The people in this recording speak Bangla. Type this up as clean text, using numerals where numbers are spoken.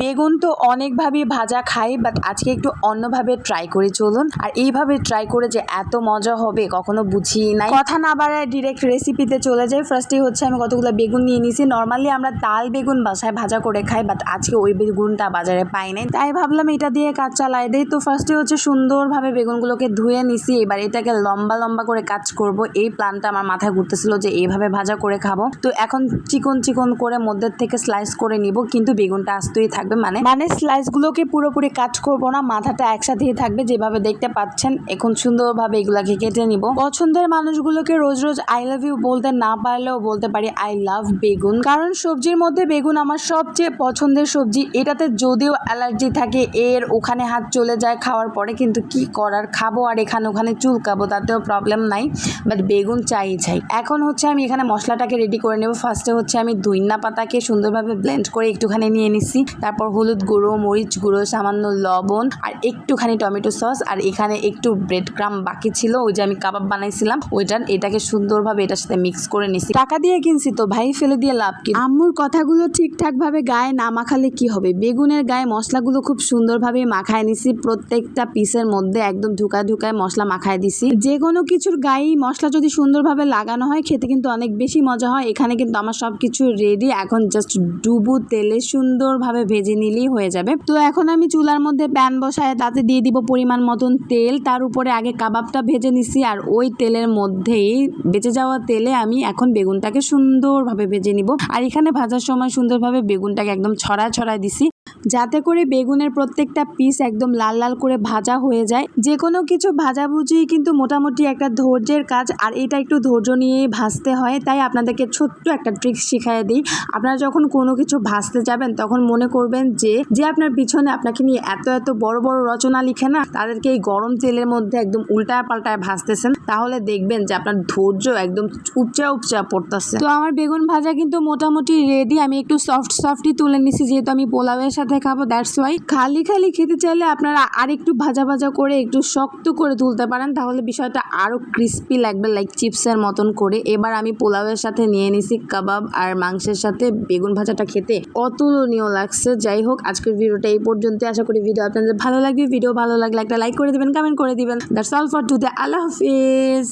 বেগুন তো অনেকভাবেই ভাজা খাই, বাট আজকে একটু অন্যভাবে ট্রাই করে চলুন। আর এইভাবে ট্রাই করে যে এত মজা হবে কখনো বুঝিই নাই। কথা না বাড়ায় ডিরেক্ট রেসিপিতে চলে যাই। ফার্স্টে হচ্ছে আমি কতগুলো বেগুন নিয়ে নিছি। নর্মালি আমরা তাল বেগুন বাসায় ভাজা করে খাই, বাট আজকে ওই বেগুনটা বাজারে পাই নাই, তাই ভাবলাম এটা দিয়ে কাজ চালাই দেই। তো ফার্স্টে হচ্ছে সুন্দরভাবে বেগুনগুলোকে ধুয়ে নিছি। এবার এটাকে লম্বা লম্বা করে কাজ করব, এই প্ল্যানটা আমার মাথায় ঘুরতেছিল যে এইভাবে ভাজা করে খাবো। তো এখন চিকন চিকন করে মধ্যে থেকে স্লাইস করে নিব, কিন্তু বেগুনটা আস্তেই থাকবে, মানে স্লাইসগুলোকে পুরোপুরি কাট করব না, মাথাটা একসাথেই থাকবে যেভাবে দেখতে পাচ্ছেন। এখন সুন্দরভাবে এগুলাকে কেটে নিব। পছন্দের মানুষগুলোকে রোজ রোজ আই লাভ ইউ বলতে না পারলেও বলতে পারি আই লাভ বেগুন, কারণ সবজির মধ্যে বেগুন আমার সবচেয়ে পছন্দের সবজি। এটাতে যদিও অ্যালার্জি থাকে, এর ওখানে হাত চলে যায় খাওয়ার পরে, কিন্তু কি করার, খাবো আর এখানে ওখানে চুলকাবো, তাতেও প্রবলেম নাই, বাট বেগুন চাই। এখন হচ্ছে আমি এখানে মশলাটাকে রেডি করে নেব। ফার্স্টে হচ্ছে আমি ধইনা পাতাকে সুন্দরভাবে ব্লেন্ড করে একটুখানি নিয়ে নিচ্ছি। তারপর হলুদ গুঁড়ো, মরিচ গুঁড়ো, সামান্য লবণ আর একটুখানি টমেটো সস, আর এখানে একটু ব্রেড ক্রাম বাকি ছিল, ওই যে আমি কাবাব বানাইছিলাম ওইটার, এটাকে সুন্দরভাবে এটার সাথে মিক্স করে নিচ্ছি। টাকা দিয়ে কিনছি তো ভাই, ফেলে দিয়ে লাভ কি। আম্মুর কথাগুলো ঠিকঠাক ভাবে গায়ে না মাখালে কি হবে, বেগুনের গায়ে মশলাগুলো খুব সুন্দরভাবে মাখায় নিছি। প্রত্যেকটা পিসের মধ্যে একদম ঢুকায় মশলা মাখায় দিছি। যে কোনো কিছুর গায়ে মশলা যদি সুন্দরভাবে লাগানো হয় খেতে কিন্তু অনেক বেশি মজা হয়। এখানে কিন্তু আমার সবকিছু রেডি, এখন জাস্ট ডুবু তেলে সুন্দরভাবে ভেজে নিলেই হয়ে যাবে। তো এখন আমি চুলার মধ্যে প্যান বসায় তাতে দিয়ে দিব পরিমাণ মতন তেল। তার উপরে আগে কাবাবটা ভেজে নিছি, আর ওই তেলের মধ্যেই বেঁচে যাওয়া তেলে আমি এখন বেগুনটাকে সুন্দরভাবে ভেজে নিব। আর এখানে ভাজার সময় সুন্দরভাবে বেগুনটাকে একদম ছড়ায় দিছি, যাতে করে বেগুনের প্রত্যেকটা পিস একদম লাল লাল করে ভাজা হয়ে যায়। যে কোনো কিছু ভাজাভুজি কিন্তু মোটামুটি একটা ধৈর্যের কাজ, আর এটা একটু ধৈর্য নিয়েই ভাজতে হয়। তাই আপনাদেরকে ছোট্ট একটা ট্রিক্স শিখাই দিই। আপনারা যখন কোনো কিছু ভাজতে যাবেন তখন মনে করবেন যে আপনার পিছনে আপনাকে নিয়ে এত বড় বড় রচনা লিখে না, তাদেরকে এই গরম তেলের মধ্যে একদম উল্টায় পাল্টায় ভাজতেছেন, তাহলে দেখবেন যে আপনার ধৈর্য একদম উপচা পড়তেছে। তো আমার বেগুন ভাজা কিন্তু মোটামুটি রেডি। আমি একটু সফটই তুলে নিছি, যেহেতু আমি পোলাওয়ের সাথে খাবো, দ্যাটস ওয়াই। খালি খেতে চাইলে আপনারা আর একটু ভাজা করে একটু শক্ত করে তুলতে পারেন, তাহলে বিষয়টা আরো ক্রিস্পি লাগবে, লাইক চিপসের মতন করে। এবার আমি পোলাওয়ের সাথে নিয়ে নিছি কাবাব, আর মাংসের সাথে বেগুন ভাজাটা খেতে অতুলনীয় লাগছে। যাই হোক, আজকের ভিডিওটা এই পর্যন্ত। আশা করি ভিডিও আপনাদের ভালো লাগবে। ভিডিও ভালো লাগলে একটা লাইক করে দিবেন, কমেন্ট করে দিবেন। That's all for today. Allah Hafiz.